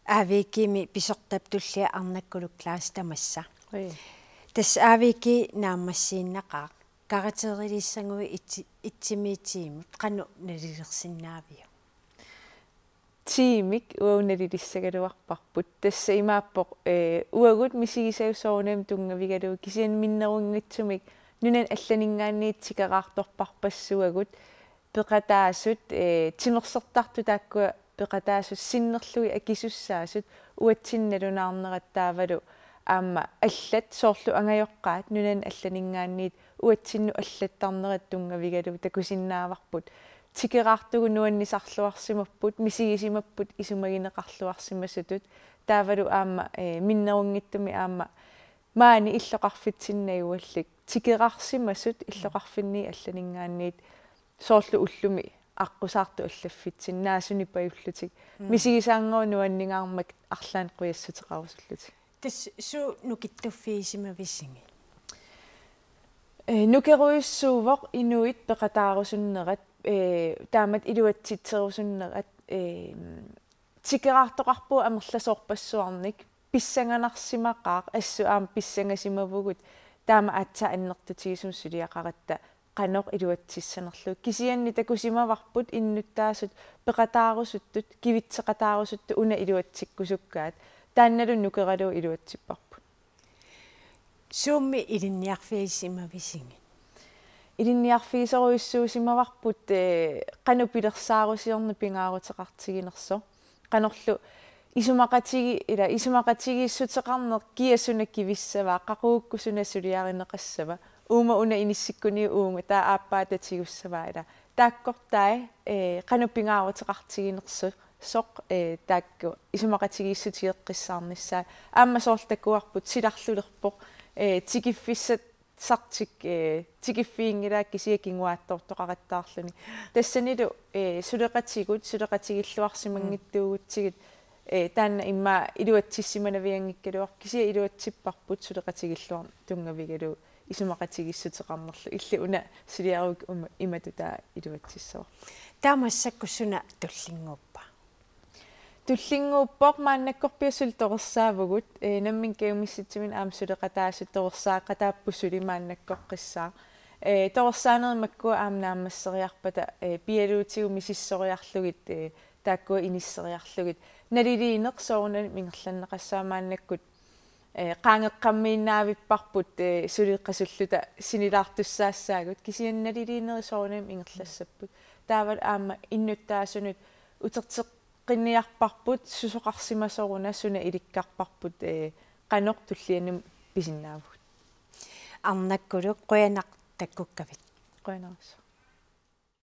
аавикими писортаптуллиа арнаккулук клаастамасса тас аавики нааммассииннақаа каратерилиссангуи итсимиитиимут қану налилерсиннаавиу тимик уунналилиссагалуарпарпут тасса имааппоқ уагут мисигисаусоорнам тунгавигалу кисиан миннерунгитсумик нунан алланингаанниит тикараарторпарпассуагут пеқатаасут тимерсертарту тааккуа пеқатаасут синнерлуи акисуссаасут уатсинналунаарнераттаавалу аама аллат соорлу ангайоққаат нунан алланингаанниит уатсинну аллаттарнерат тунгавигалу такусиннааварпут тикераартугу нуаннисарлуарсимаппут мисигисимаппут исумагинеқарлуарсимасутут таавалу аама миннерунгиттуми аама маани иллоқарфитсиннагуаллик тикерарсимасут иллоқарфинни алланингаанниит соорлу уллуми аққусаарту аллаффитсин наасуни паюллутик мисигисаангоо нуаннигаармак арлаан қуяссутеқарусуллутик тас су нукиттуффиисимависинги нукеруйуссуувоқ инуит пеқатаарусуннерат таамат илуатситсерусуннерат тикераартоқарпуу амерласоорпассуарник писсанганарсимақаа ассу аама писсангасимавгут таама аатса аннертутигисум сулиақаратта qanoq iluatsissanerluk kisianni takusimavарпут иннуттаасут пеқатаарусуттут кивитсеқатаарусутту уна илуатсиккусуккаат таанналун нукералу илуатсиппарпут суумми илинниарфиисимависинги илинниарфиисоруиссуусимаварпут qanu пилерсаарусиорна пингаарутеқартигинерсо qanorlu исумақатигииссутеқарнеқ киасунак кивиссаваа қақууккусунассулиаринеқассава uuма una inissikkuni uunga taa aappaatatigiussavaila taakkkortai qanupingaarutеқартигинерсу соқ таакку исумақатигииссутиеққиссаарнissaa аама соортаккуарпут силарлулерпоқ тикиффиссат сартик тикиффиингилаак кисиакингуааттортоқараттаарлуни тассанилу сулеқатигиллуарсимангиттуугутсигит таанна имма илуатсиссиманавиангиккалуар кисия илуатсиппарпут сулеқатигиллуар тунгавигалу исумақатигиссутеқарнерлу илли уна сулиарук иматута илуатсиссава таамассаккуссуна туллингууппоқ мааннаккорпиассул торерсаавгут наммин кеумисситсимин аам сулеқатаасут торерсаақатааппуссули мааннаккоққиссаа торерсаанеримаккуа аам нааммассериарпата пиалуутигу мисиссориарлугит тааккуа иниссериарлугит налилиинеқ соорнани мингерланнеқассаа мааннаккут qaangeqqammiinnaavipparput suliqqasulluta sinilaartussaassaagut kisiannaliliinerisoorum ingerlassapпут taawal aamma innuttaasunut uterteqqinniarparput susoqarsimasoruna suna ilikkarparput qanoq tullianum pisinnaavut arnakkuluq quyanaq takkukkavit quyanarus